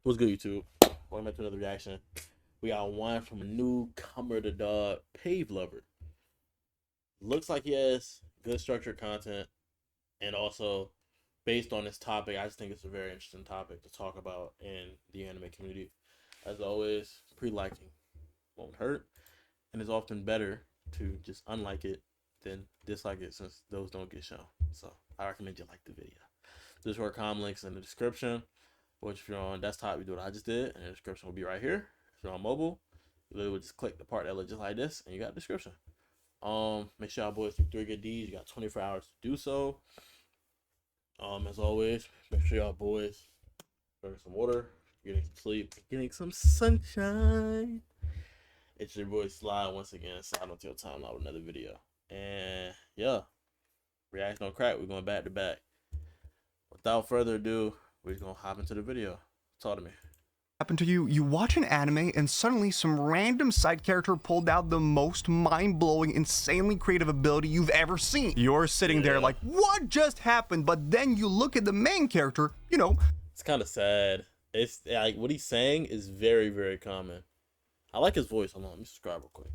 What's good, YouTube? Welcome back to another reaction. We got one from a newcomer to dog, Pave Lover. Looks like he has good structured content, and also based on this topic, I just think it's a very interesting topic to talk about in the anime community. As always, pre-liking won't hurt, and it's often better to just unlike it than dislike it, since those don't get shown. So I recommend you like the video. Discord com links in the description. Which if you're on desktop, you do what I just did, and the description will be right here. If you're on mobile, you literally just click the part that looks just like this, and you got the description. Make sure y'all boys do 3 good deeds. You got 24 hours to do so. As always, make sure y'all boys drink some water, getting some sleep, getting some sunshine. It's your boy Slide once again. Slide until time out with another video. And yeah, reaction on crack. We're going back to back. Without further ado, we're just gonna hop into the video. Talk to me. Happen to you? You watch an anime and suddenly some random side character pulled out the most mind-blowing, insanely creative ability you've ever seen. You're sitting there like, what just happened? But then you look at the main character, you know. It's kind of sad. It's like what he's saying is very, very common. I like his voice. Hold on, let me subscribe real quick.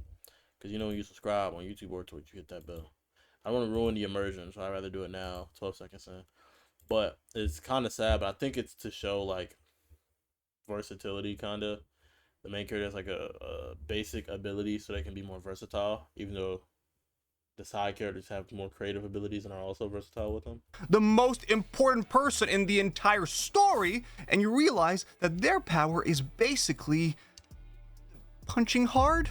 Because you know when you subscribe on YouTube or Twitch, you hit that bell. I don't want to ruin the immersion, so I'd rather do it now, 12 seconds in. But it's kind of sad, but I think it's to show like versatility, kind of. The main character has like a basic ability so they can be more versatile, even though the side characters have more creative abilities and are also versatile with them. The most important person in the entire story, and you realize that their power is basically punching hard.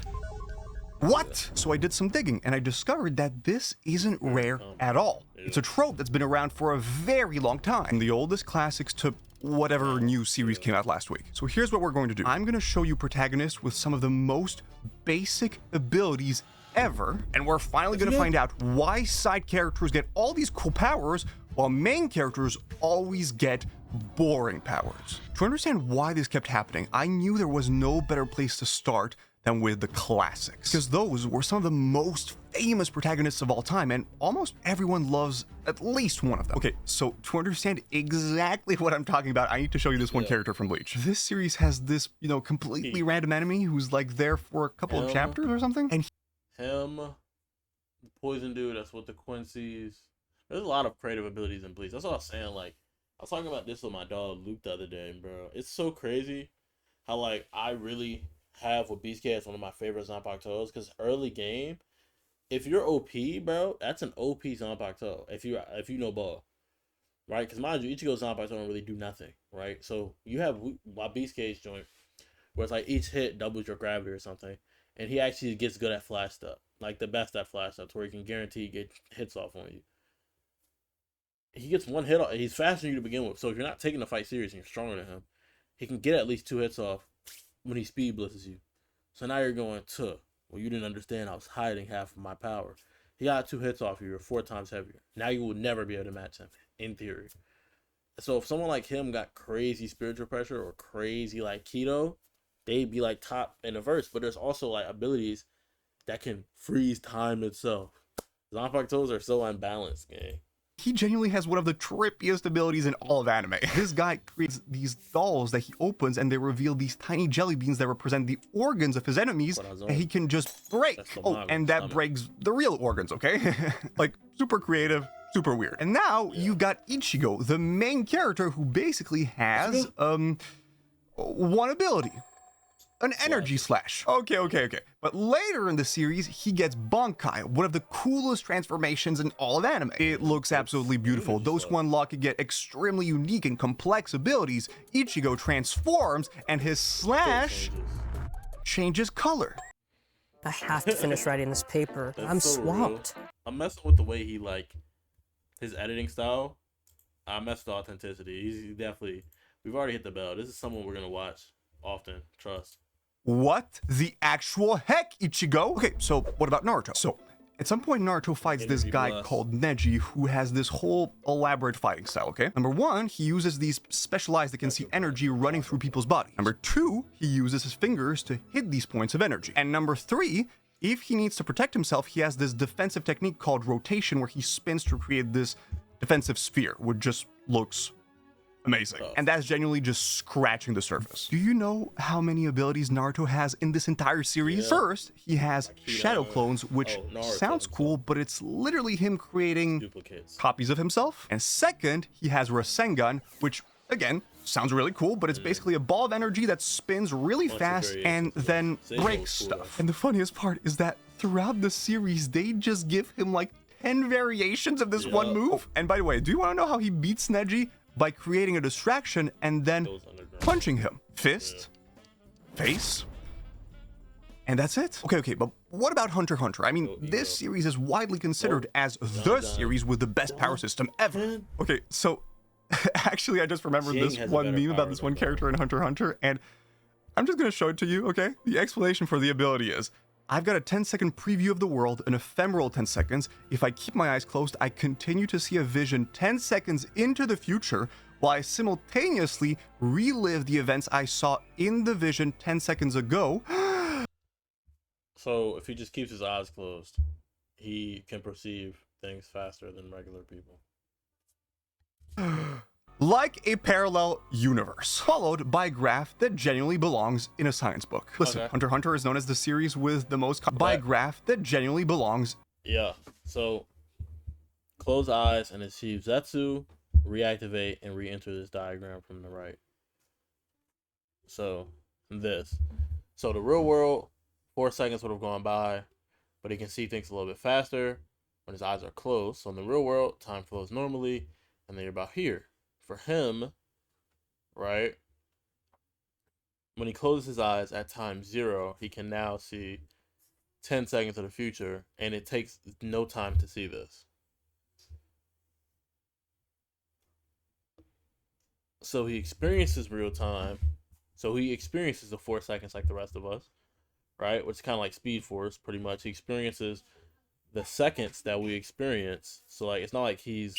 What? So I did some digging and I discovered that this isn't rare at all. It's a trope that's been around for a very long time, from the oldest classics to whatever new series came out last week. So here's what we're going to do. I'm going to show you protagonists with some of the most basic abilities ever, and we're finally going to find out why side characters get all these cool powers while main characters always get boring powers. To understand why this kept happening, I knew there was no better place to start than with the classics, because those were some of the most famous protagonists of all time, and almost everyone loves at least one of them. Okay, so to understand exactly what I'm talking about, I need to show you this one character from Bleach. This series has this, you know, completely random enemy who's like there for a couple of chapters or something, and him, the poison dude, that's what the Quincy's. There's a lot of creative abilities in Bleach. That's what I was saying. Like, I was talking about this with my dog Luke the other day, bro. It's so crazy how like I really have with Beast Cat as one of my favorite Zanpakutos, because early game, if you're OP, bro, that's an OP Zanpakuto. If you know ball, right? Because mind you, Ichigo Zanpakuto don't really do nothing, right? So you have my Beast Cage joint, where it's like each hit doubles your gravity or something, and he actually gets good at flash stuff, like the best at flash stuff, where he can guarantee get hits off on you. He gets one hit off. He's faster than you to begin with, so if you're not taking the fight serious and you're stronger than him, he can get at least 2 hits off when he speed blitzes you. So now you're going to, well, you didn't understand I was hiding half of my power. He got 2 hits off you, you're 4 times heavier. Now you will never be able to match him, in theory. So if someone like him got crazy spiritual pressure or crazy like keto, they'd be like top in the verse. But there's also like abilities that can freeze time itself. Zanpakutos are so unbalanced, gang. he genuinely has one of the trippiest abilities in all of anime. This guy creates these dolls that he opens and they reveal these tiny jelly beans that represent the organs of his enemies and he can just break. Oh, and that breaks the real organs, okay? Like, super creative, super weird. And now you've got Ichigo, the main character who basically has, one ability. An energy slash. Okay. But later in the series, he gets Bankai, one of the coolest transformations in all of anime. It looks absolutely beautiful. Those who unlock it get extremely unique and complex abilities. Ichigo transforms, and his slash changes color. I have to finish writing this paper. I'm swamped. I'm messing with the way he, like, his editing style. I messed with authenticity. He's definitely, we've already hit the bell. This is someone we're going to watch often. Trust. What the actual heck, Ichigo? Okay, so what about Naruto? So, at some point, Naruto fights this guy called Neji, who has this whole elaborate fighting style, okay? Number one, he uses these specialized that can see energy running through people's bodies. Number two, he uses his fingers to hit these points of energy. And number three, if he needs to protect himself, he has this defensive technique called rotation, where he spins to create this defensive sphere, which just looks amazing. Tough. And that's genuinely just scratching the surface. Do you know how many abilities Naruto has in this entire series? Yeah. First, he has Akira. shadow clones, which Naruto sounds himself. cool, but it's literally him creating Duplicates. copies of himself. And second, he has Rasengan, which again sounds really cool, but it's basically a ball of energy that spins really Bunch of fast and variations. then Same breaks old school, stuff. though. And the funniest part is that throughout the series, they just give him like 10 variations of this one Yup. move. And by the way, do you want to know how he beats Neji? By creating a distraction and then Goes underground. punching him. Fist, face, and that's it. Okay, but what about Hunter x Hunter? I mean, this series is widely considered as the series with the best power system ever. Okay, so actually, I just remembered Jing this has a one better meme power about this than one Bo. character in Hunter x Hunter, and I'm just gonna show it to you, okay? The explanation for the ability is, I've got a 10-second preview of the world, an ephemeral 10 seconds. If I keep my eyes closed, I continue to see a vision 10 seconds into the future, while I simultaneously relive the events I saw in the vision 10 seconds ago. So if he just keeps his eyes closed, he can perceive things faster than regular people. Like a parallel universe, followed by a graph that genuinely belongs in a science book. Listen, Okay. Hunter x Hunter is known as the series with the most by a graph that genuinely belongs. Yeah. So close eyes and achieve Zetsu, reactivate, and re-enter this diagram from the right. So this. So the real world, 4 seconds would have gone by, but he can see things a little bit faster when his eyes are closed. So in the real world, time flows normally, and then you're about here. For him, right, when he closes his eyes at time 0, he can now see 10 seconds of the future, and it takes no time to see this. So he experiences real time. So he experiences the 4 seconds like the rest of us, right? Which is kind of like Speed Force, pretty much. He experiences the seconds that we experience. So like it's not like he's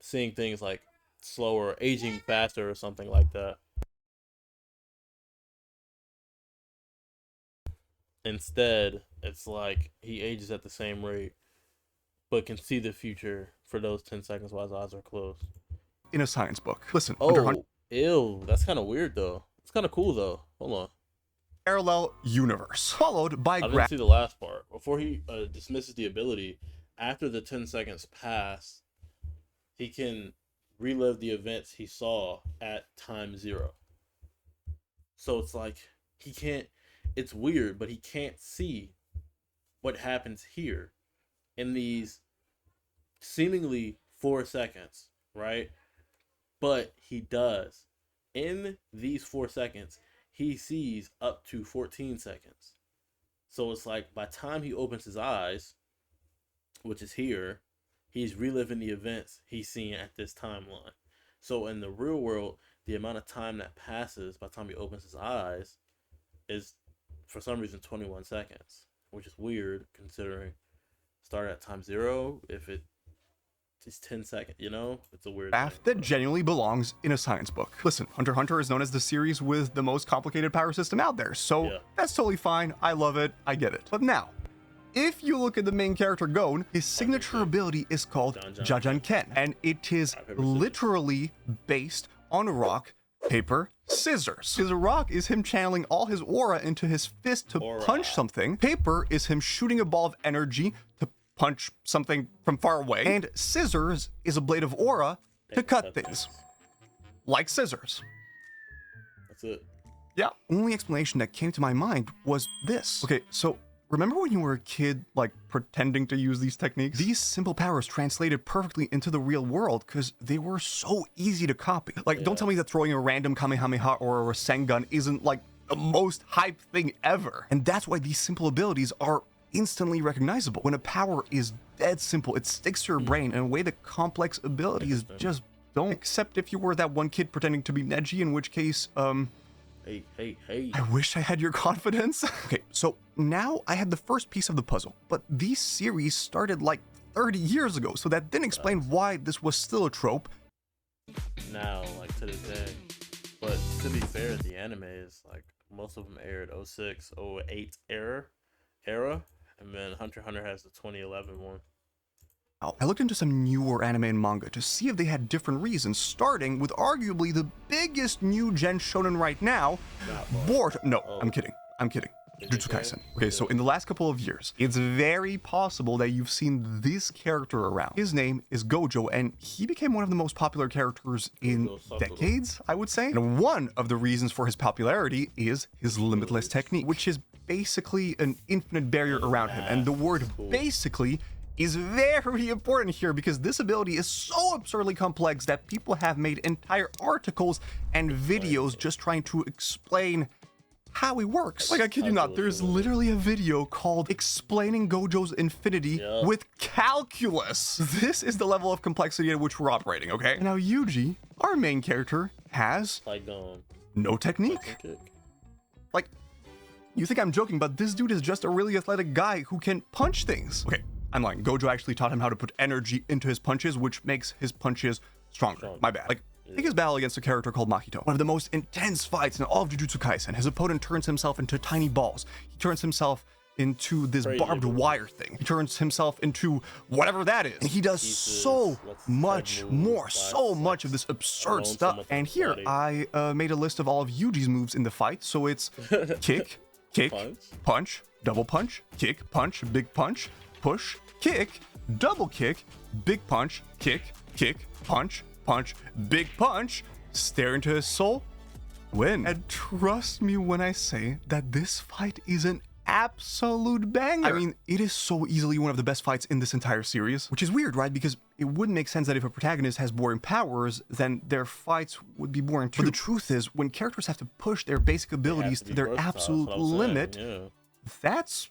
seeing things like slower, aging faster, or something like that. Instead, it's like he ages at the same rate, but can see the future for those 10 seconds while his eyes are closed. In a science book. Listen, Hunter x Hunter. Oh, ew. That's kind of weird, though. It's kind of cool, though. Hold on. Parallel universe, followed by I didn't graph. see the last part. Before he dismisses the ability, after the 10 seconds pass, he can relive the events he saw at time 0. So it's like he can't. It's weird, but he can't see what happens here in these seemingly 4 seconds, right? But he does. In these 4 seconds, he sees up to 14 seconds. So it's like by the time he opens his eyes, which is here, he's reliving the events he's seeing at this timeline. So in the real world, the amount of time that passes by the time he opens his eyes is, for some reason, 21 seconds, which is weird considering start at time 0. If it is 10 seconds, you know, it's a weird Graph thing. that genuinely belongs in a science book. Listen, Hunter x Hunter is known as the series with the most complicated power system out there, so Yeah. that's totally fine. I love it. I get it. But now, if you look at the main character Gon, his signature ability is called Jajan Ken, and it is Rock, paper, scissors. literally based on rock, paper, scissors. His rock is him channeling all his aura into his fist to Aura. punch something. Paper is him shooting a ball of energy to punch something from far away. And scissors is a blade of aura to cut things. Like scissors. That's it. Yeah. Only explanation that came to my mind was this. Okay, so remember when you were a kid, like, pretending to use these techniques? These simple powers translated perfectly into the real world because they were so easy to copy. Like, don't tell me that throwing a random Kamehameha or a Rasengan isn't, like, the most hype thing ever. And that's why these simple abilities are instantly recognizable. When a power is dead simple, it sticks to your brain in a way that complex abilities just don't. Except if you were that one kid pretending to be Neji, in which case, Hey. I wish I had your confidence. Okay, so now I had the first piece of the puzzle, but these series started like 30 years ago, so that didn't explain why this was still a trope. Now, like to this day. But to be fair, the anime is like most of them aired 06, 08 era, and then Hunter x Hunter has the 2011 one. Now, I looked into some newer anime and manga to see if they had different reasons, starting with arguably the biggest new gen shonen right now, Boruto. No, I'm kidding. Jujutsu Kaisen. Okay, so in the last couple of years, it's very possible that you've seen this character around. His name is Gojo, and he became one of the most popular characters in decades, I would say. And one of the reasons for his popularity is his limitless technique, which is basically an infinite barrier around him. And the word basically is very important here because this ability is so absurdly complex that people have made entire articles and videos just trying to explain how he works. Like, I kid you not, there's literally a video called Explaining Gojo's Infinity with Calculus. This is the level of complexity at which we're operating, okay? Now, Yuji, our main character, has no technique. Like, you think I'm joking, but this dude is just a really athletic guy who can punch things. Okay, I'm lying. Gojo actually taught him how to put energy into his punches, which makes his punches stronger. My bad. Like, take his battle against a character called Mahito. One of the most intense fights in all of Jujutsu Kaisen. His opponent turns himself into tiny balls. He turns himself into this barbed wire thing. He turns himself into whatever that is. And he does so much more, so much of this absurd stuff. And here, I made a list of all of Yuji's moves in the fight. So it's kick, punch, double punch, kick, punch, big punch, push, kick, double kick, big punch, kick, punch, punch, big punch, stare into his soul, win. And trust me when I say that this fight is an absolute banger. I mean, it is so easily one of the best fights in this entire series, which is weird, right? Because it wouldn't make sense that if a protagonist has boring powers, then their fights would be boring too. But the truth is, when characters have to push their basic abilities to their absolute limit, that's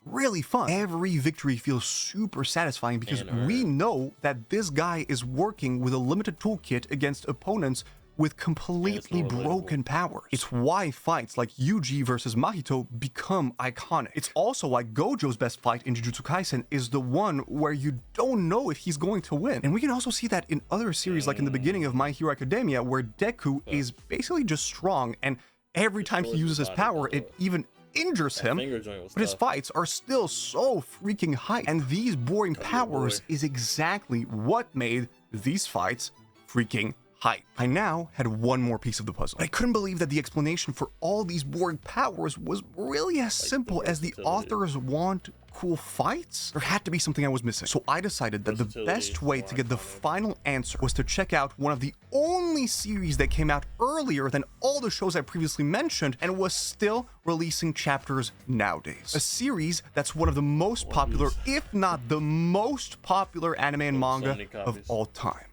really fun. Every victory feels super satisfying because we know that this guy is working with a limited toolkit against opponents with completely broken powers. It's why fights like Yuji versus Mahito become iconic. It's also why Gojo's best fight in Jujutsu Kaisen is the one where you don't know if he's going to win. And we can also see that in other series like in the beginning of My Hero Academia, where Deku is basically just strong, and every time he uses his power, it even injures him, but his fights are still so freaking hype. And these boring powers is exactly what made these fights freaking hype. I now had one more piece of the puzzle. I couldn't believe that the explanation for all these boring powers was really as simple as the authors want cool fights. There had to be something I was missing. So I decided that the best way to get the final answer was to check out one of the only series that came out earlier than all the shows I previously mentioned and was still releasing chapters nowadays. A series that's one of the most popular, if not the most popular anime and manga of all time.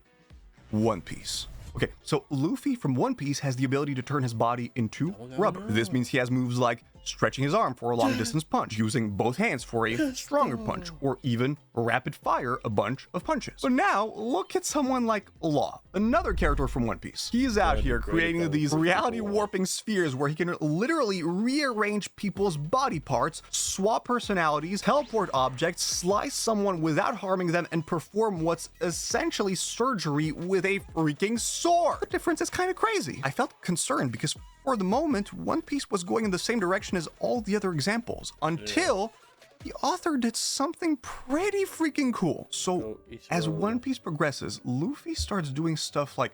One Piece. Okay, so Luffy from One Piece has the ability to turn his body into rubber. This means he has moves like stretching his arm for a long distance punch, using both hands for a stronger punch, or even rapid fire a bunch of punches. But now, look at someone like Law, another character from One Piece. He is out here creating these reality warping spheres where he can literally rearrange people's body parts, swap personalities, teleport objects, slice someone without harming them, and perform what's essentially surgery with a freaking sword. The difference is kind of crazy. I felt concerned because for the moment, One Piece was going in the same direction as all the other examples, until the author did something pretty freaking cool. So, as One Piece progresses, Luffy starts doing stuff like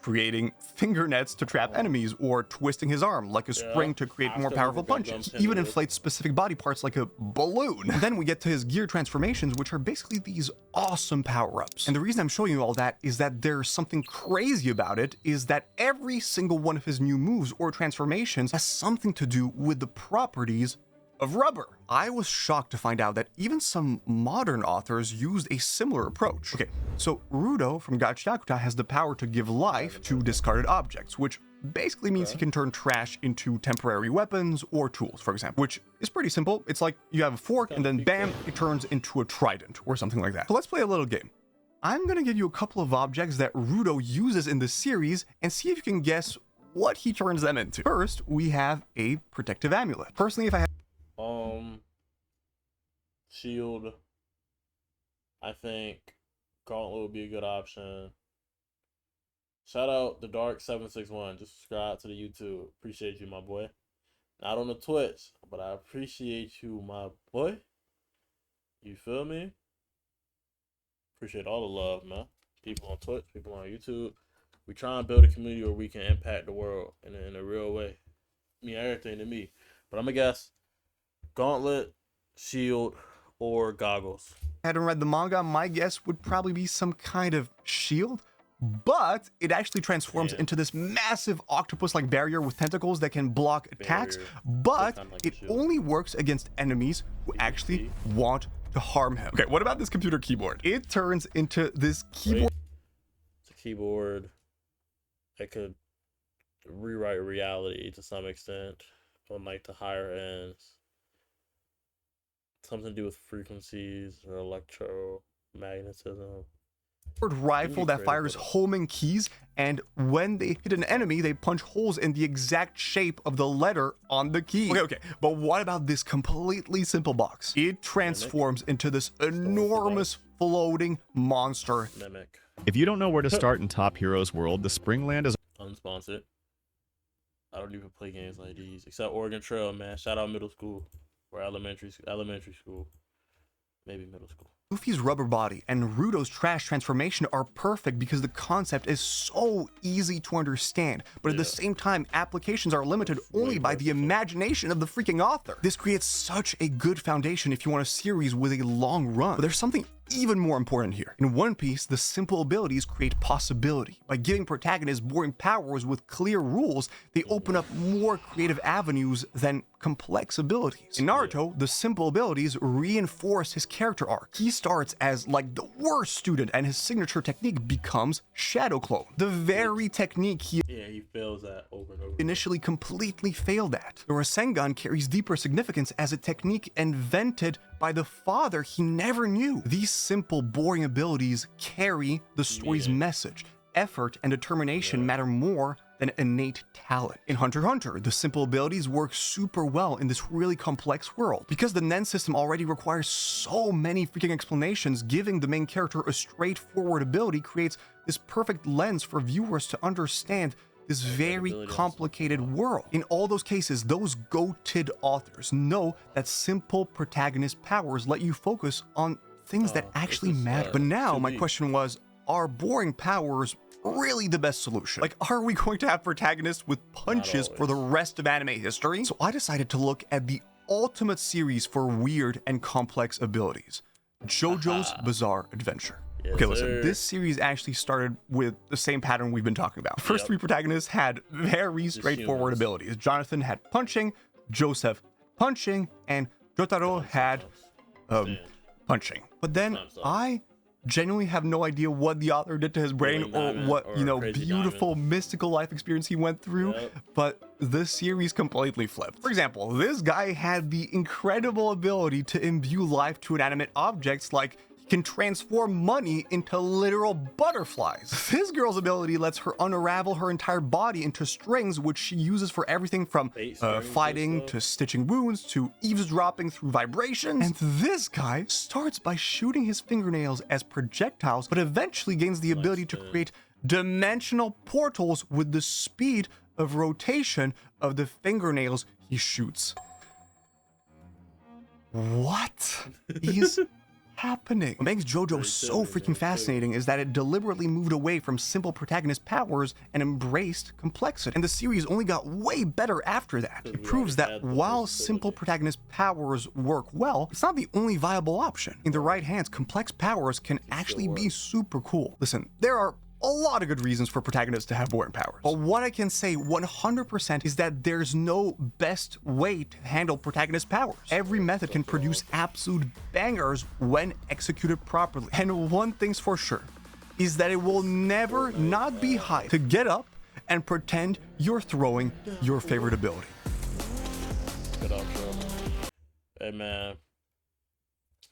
creating finger nets to trap enemies, or twisting his arm like a spring to create more powerful punches. He even inflates specific body parts like a balloon. Then we get to his gear transformations, which are basically these awesome power-ups. And the reason I'm showing you all that is that there's something crazy about it, is that every single one of his new moves or transformations has something to do with the properties of rubber. I was shocked to find out that even some modern authors used a similar approach. Okay, so Rudo from Gachakuta has the power to give life to discarded objects, which basically means he can turn trash into temporary weapons or tools, for example, which is pretty simple. It's like you have a fork and then bam, it turns into a trident or something like that. So let's play a little game. I'm gonna give you a couple of objects that Rudo uses in the series and see if you can guess what he turns them into. First, we have a protective amulet. Personally, if I had shield. I think Gauntlet would be a good option. Shout out the Dark761. Just subscribe to the YouTube. Appreciate you, my boy. Not on the Twitch, but I appreciate you, my boy. You feel me? Appreciate all the love, man. People on Twitch, people on YouTube. We try and build a community where we can impact the world in a real way. Mean everything to me. But I'm gonna guess gauntlet, shield, or goggles. Hadn't read the manga, my guess would probably be some kind of shield, but it actually transforms into this massive octopus-like barrier with tentacles that can block attacks, but it only works against enemies who actually want to harm him. Okay, what about this computer keyboard? It turns into this keyboard. It's a keyboard that could rewrite reality to some extent on like the higher ends. Something to do with frequencies or electromagnetism. Rifle that fires homing keys, and when they hit an enemy, they punch holes in the exact shape of the letter on the key. Okay, but what about this completely simple box? It transforms into this enormous floating monster. Mimic. If you don't know where to start in Top Heroes World, the Springland is Unsponsored. I don't even play games like these except Oregon Trail, man. Shout out middle school or elementary school, maybe middle school. Luffy's rubber body and Naruto's trash transformation are perfect because the concept is so easy to understand, but at the same time, applications are limited only by the imagination of the freaking author. This creates such a good foundation if you want a series with a long run. But there's something even more important here. In One Piece, the simple abilities create possibility. By giving protagonists boring powers with clear rules, they open up more creative avenues than complex abilities. In Naruto, the simple abilities reinforce his character arc. He starts as like the worst student, and his signature technique becomes Shadow Clone. The very technique he fails at over and over. Initially completely failed at. The Rasengan carries deeper significance as a technique invented by the father he never knew. These simple, boring abilities carry the story's message. Effort and determination matter more than innate talent. In Hunter x Hunter, the simple abilities work super well in this really complex world. Because the Nen system already requires so many freaking explanations, giving the main character a straightforward ability creates this perfect lens for viewers to understand this very complicated world. In all those cases, those goated authors know that simple protagonist powers let you focus on things that actually matter. But now my question was, are boring powers really the best solution? Like, are we going to have protagonists with punches for the rest of anime history? So I decided to look at the ultimate series for weird and complex abilities, JoJo's Bizarre Adventure. Okay, listen, this series actually started with the same pattern we've been talking about. The first three protagonists had very straightforward abilities. Jonathan had punching, Joseph punching, and Jotaro had punching. But then I genuinely have no idea what the author did to his brain or what, you know, beautiful mystical life experience he went through, but this series completely flipped. For example, this guy had the incredible ability to imbue life to inanimate objects, like can transform money into literal butterflies. This girl's ability lets her unravel her entire body into strings, which she uses for everything from fighting to stitching wounds to eavesdropping through vibrations. And this guy starts by shooting his fingernails as projectiles, but eventually gains the ability to create dimensional portals with the speed of rotation of the fingernails he shoots. What is happening? What makes JoJo so freaking fascinating is that it deliberately moved away from simple protagonist powers and embraced complexity. And the series only got way better after that. It proves that while simple protagonist powers work well, it's not the only viable option. In the right hands, complex powers can actually be super cool. Listen, there are a lot of good reasons for protagonists to have boring powers. But what I can say 100% is that there's no best way to handle protagonist powers. Every method can produce absolute bangers when executed properly. And one thing's for sure is that it will never not be hype to get up and pretend you're throwing your favorite ability. Good outro. Hey man,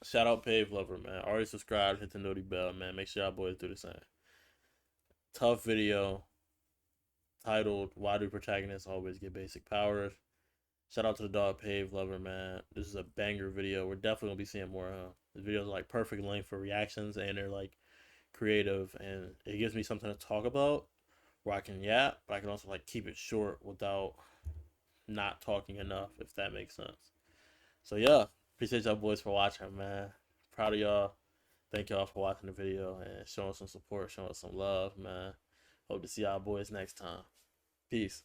shout out Pave Lover, man. Already subscribed, hit the noti bell, man. Make sure y'all boys do the same. Tough video titled "Why Do Protagonists Always Get Basic Powers?" Shout out to the dog Pave Lover, man. This is a banger video. We're definitely gonna be seeing more. This videos are like perfect length for reactions, and they're like creative, and it gives me something to talk about where I can yap, but I can also like keep it short without not talking enough, if that makes sense. So yeah, appreciate y'all boys for watching, man. Proud of y'all. Thank y'all for watching the video and showing some support, showing some love, man. Hope to see y'all boys next time. Peace.